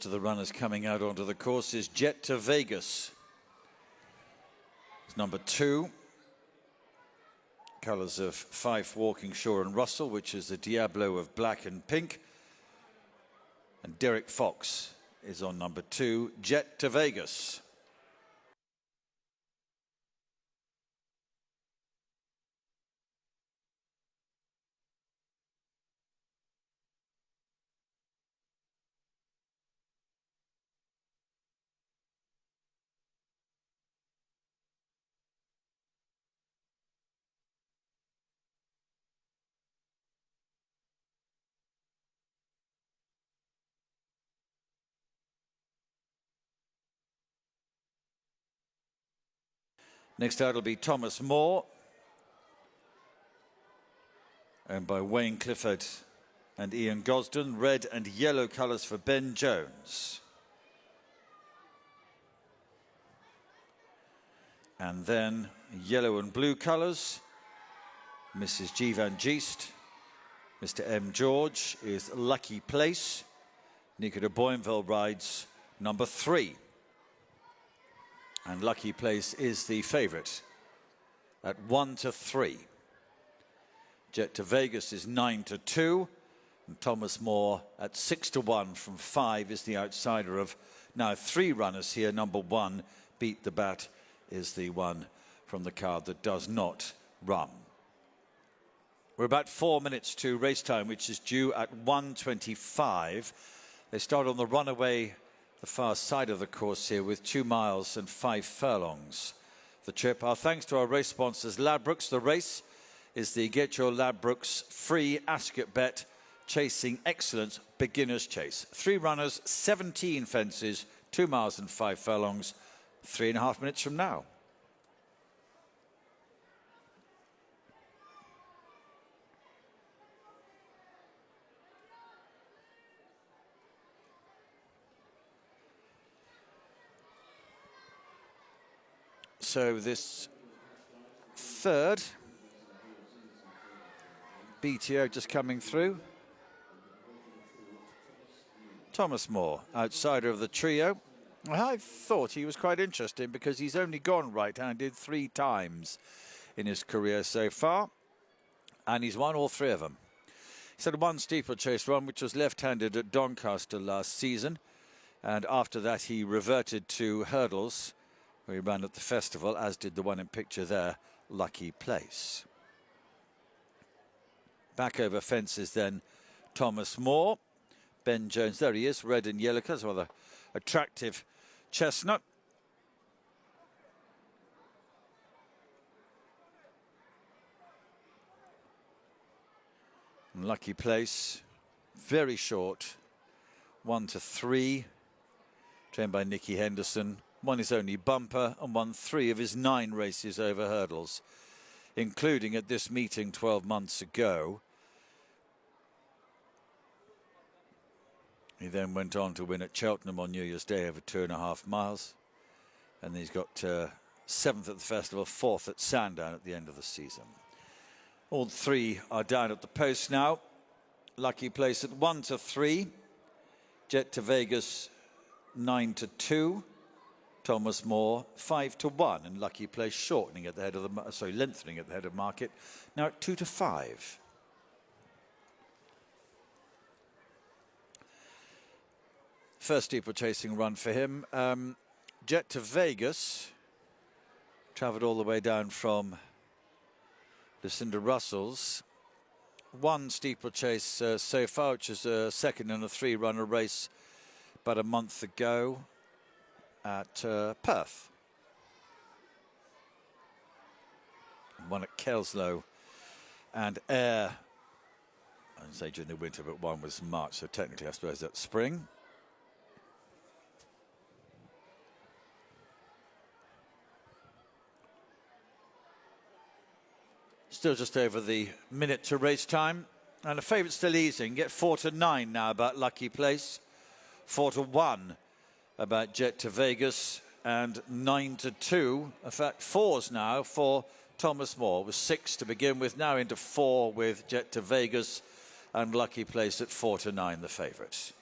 First of the runners coming out onto the course is Jet to Vegas. It's number 2. Colours of Fife, Walkingshaw and Russell, which is the Diablo of black and pink. And Derek Fox is on number 2, Jet to Vegas. Next out will be Thomas Moore, owned by Wayne Clifford and Ian Gosden. Red and yellow colours for Ben Jones. And then yellow and blue colours, Mrs. G. Van Geest. Mr. M. George is Lucky Place. Nico de Boinville rides number 3. And Lucky Place is the favourite at 1 to 3. Jet to Vegas is 9 to 2. And Thomas Moore at 6 to 1 from 5 is the outsider of now 3 runners here. Number 1, Beat the Bat, is the one from the card that does not run. We're about 4 minutes to race time, which is due at 1:25. They start on the runaway, the far side of the course here, with 2 miles and 5 furlongs. The trip. Our thanks to our race sponsors, Ladbrokes. The race is the Get Your Ladbrokes free ASCOT bet, chasing excellence beginner's chase. 3 runners, 17 fences, 2 miles and 5 furlongs, 3.5 minutes from now. So this third BTO just coming through. Thomas Moore, outsider of the trio. I thought he was quite interesting because he's only gone right-handed 3 times in his career so far, and he's won all 3 of them. He's had 1 steeplechase run, which was left-handed at Doncaster last season, and after that he reverted to hurdles, where he ran at the festival, as did the one in picture there, Lucky Place. Back over fences then, Thomas Moore. Ben Jones, there he is, red and yellow colours, rather attractive chestnut. And Lucky Place, very short, 1 to 3, trained by Nicky Henderson. Won his only bumper and won 3 of his 9 races over hurdles, including at this meeting 12 months ago. He then went on to win at Cheltenham on New Year's Day over 2.5 miles. And he's got 7th at the festival, 4th at Sandown at the end of the season. All 3 are down at the post now. Lucky Place at 1 to 3. Jet to Vegas 9 to 2. Thomas Moore 5 to 1, and Lucky Place shortening at the head of the, lengthening at the head of market, now at 2 to 5. First steeplechasing run for him. Jet to Vegas, travelled all the way down from Lucinda Russell's. 1 steeplechase so far, which is a 2nd in a 3-runner race about a month ago at Perth. One at Kelslow and Ayr, I'd say during the winter, but one was March, so technically I suppose that's spring. Still just over the minute to race time, and the favourite still easing. Get 4 to 9 now about Lucky Place, 4 to 1 about Jet to Vegas, and 9 to 2. In fact, 4s now for Thomas Moore. It was 6 to begin with, now into 4 with Jet to Vegas, and Lucky Place at 4 to 9, the favourites.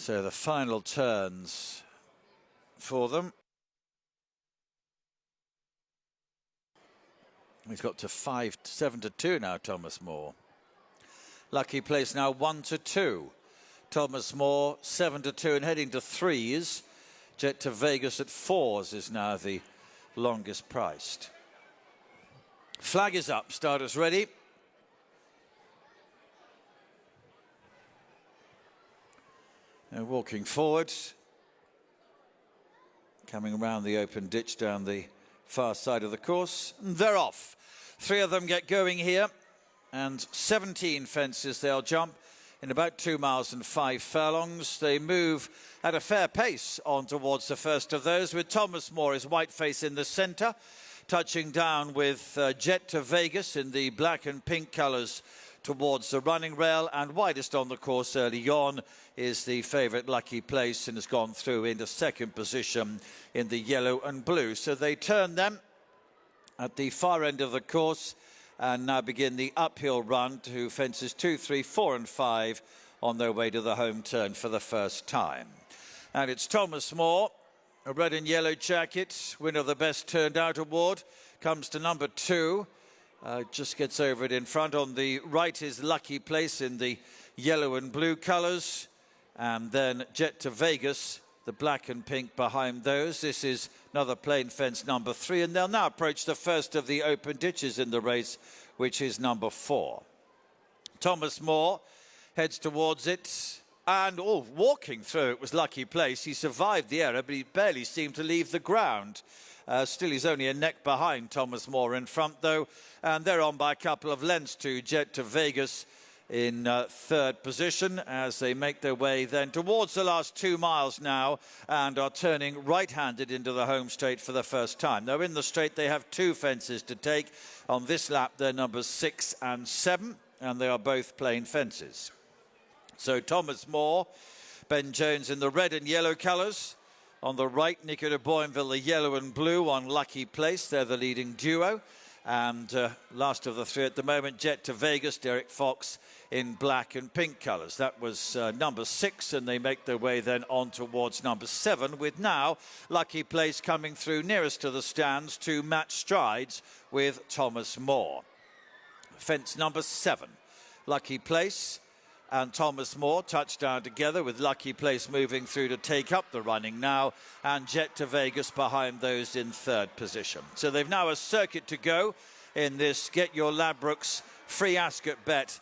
So the final turns for them. He's got to 7-2 now, Thomas Moore. Lucky Place now 1-2. Thomas Moore 7-2 and heading to 3s. Jet to Vegas at 4s is now the longest priced. Flag is up, starters ready. And walking forward, coming around the open ditch down the far side of the course. And they're off. 3 of them get going here, and 17 fences they'll jump in about 2 miles and 5 furlongs. They move at a fair pace on towards the first of those, with Thomas Moore, his white face in the centre, touching down with Jet to Vegas in the black and pink colours towards the running rail, and widest on the course early on is the favourite Lucky Place, and has gone through into second position in the yellow and blue. So they turn them at the far end of the course and now begin the uphill run to fences 2, 3, 4 and 5 on their way to the home turn for the first time. And it's Thomas Moore, a red and yellow jacket, winner of the Best Turned Out Award, comes to number 2. Just gets over it in front. On the right is Lucky Place in the yellow and blue colours. And then Jet to Vegas, the black and pink behind those. This is another plain fence, number 3. And they'll now approach the first of the open ditches in the race, which is number 4. Thomas Moore heads towards it. And walking through it was Lucky Place. He survived the error, but he barely seemed to leave the ground. Still, he's only a neck behind Thomas Moore in front, though. And they're on by a couple of lengths to Jet to Vegas in third position as they make their way then towards the last 2 miles now and are turning right-handed into the home straight for the first time. Now, in the straight, they have 2 fences to take. On this lap, they're numbers 6 and 7, and they are both plain fences. So Thomas Moore, Ben Jones in the red and yellow colours. On the right, Nico de Boinville, the yellow and blue on Lucky Place. They're the leading duo. And last of the 3 at the moment, Jet to Vegas, Derek Fox in black and pink colours. That was number 6, and they make their way then on towards number 7, with now Lucky Place coming through nearest to the stands to match strides with Thomas Moore. Fence number 7, Lucky Place and Thomas Moore touchdown together, with Lucky Place moving through to take up the running now, and Jet to Vegas behind those in third position. So they've now a circuit to go in this Get Your Ladbrokes free Ascot bet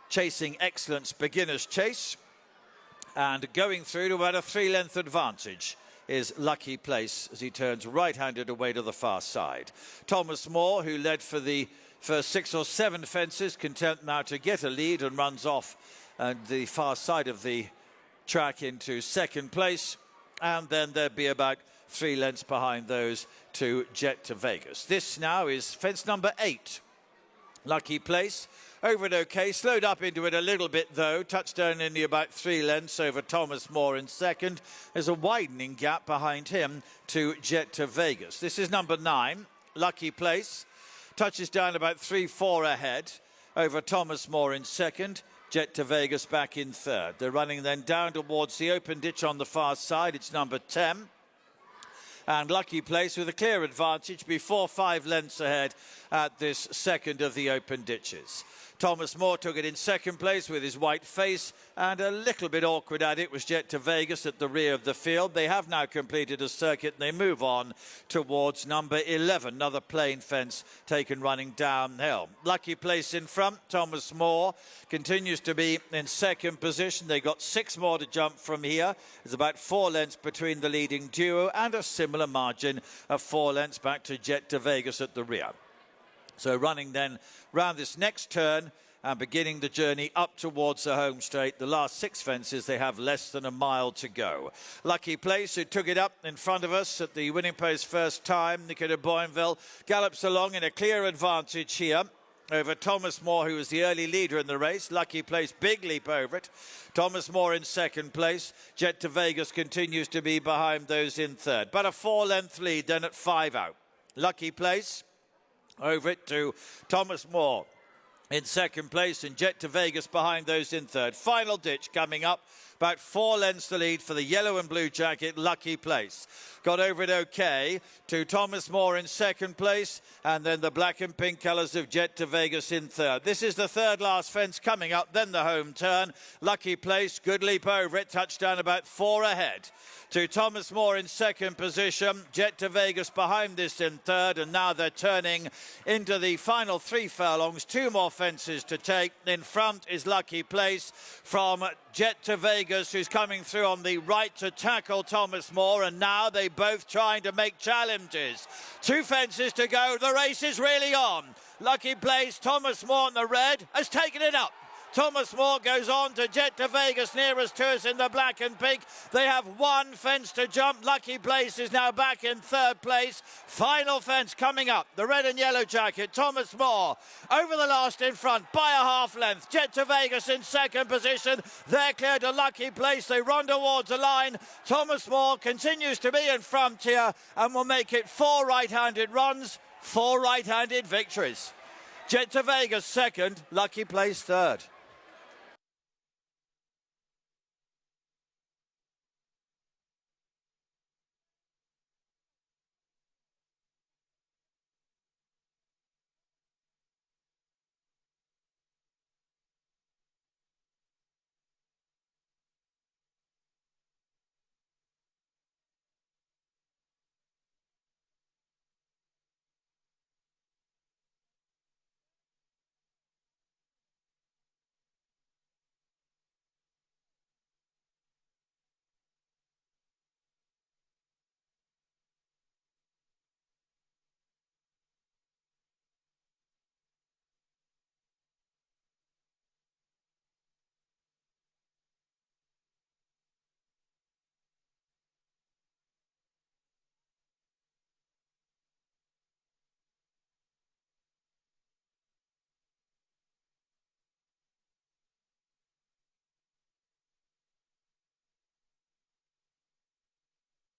Chasing Excellence beginners chase, and going through to about a 3-length advantage is Lucky Place as he turns right-handed away to the far side. Thomas Moore, who led for the first 6 or 7 fences, content now to get a lead and runs off the far side of the track into second place, and then there'd be about 3 lengths behind those to Jet to Vegas. This now is fence number 8, Lucky Place. Over it okay, slowed up into it a little bit though, touchdown in the about 3 lengths over Thomas Moore in second. There's a widening gap behind him to Jet to Vegas. This is number 9, Lucky Place. Touches down about 3-4 ahead over Thomas Moore in second. Jet to Vegas back in third. They're running then down towards the open ditch on the far side. It's number 10. And Lucky Place with a clear advantage before 5 lengths ahead at this second of the open ditches. Thomas Moore took it in second place with his white face, and a little bit awkward at it was Jet to Vegas at the rear of the field. They have now completed a circuit and they move on towards number 11, another plain fence taken running downhill. Lucky Place in front. Thomas Moore continues to be in second position. They got 6 more to jump from here. There's about 4 lengths between the leading duo and a similar margin of 4 lengths back to Jet to Vegas at the rear. So running then round this next turn and beginning the journey up towards the home straight. The last 6 fences, they have less than a mile to go. Lucky Place, who took it up in front of us at the winning post first time, Nico de Boinville, gallops along in a clear advantage here over Thomas Moore, who was the early leader in the race. Lucky Place, big leap over it. Thomas Moore in second place. Jet to Vegas continues to be behind those in third. But a 4-length lead then at 5 out. Lucky Place over it to Thomas Moore in second place, and Jet to Vegas behind those in third. Final ditch coming up. About 4 lengths to lead for the yellow and blue jacket, Lucky Place. Got over it okay to Thomas Moore in second place, and then the black and pink colours of Jet to Vegas in third. This is the third last fence coming up, then the home turn. Lucky Place, good leap over it, touchdown about 4 ahead. To Thomas Moore in second position, Jet to Vegas behind this in third, and now they're turning into the final 3 furlongs. 2 more fences to take. In front is Lucky Place from Jet to Vegas, who's coming through on the right to tackle Thomas Moore, and now they both trying to make challenges. 2 fences to go. The race is really on. Lucky Place, Thomas Moore in the red, has taken it up. Thomas Moore goes on to Jet to Vegas, nearest to us in the black and pink. They have 1 fence to jump. Lucky Place is now back in third place. Final fence coming up. The red and yellow jacket, Thomas Moore, over the last in front by a half length. Jet to Vegas in second position. They're clear to Lucky Place. They run towards the line. Thomas Moore continues to be in front here and will make it 4 right-handed runs, 4 right-handed victories. Jet to Vegas second, Lucky Place third.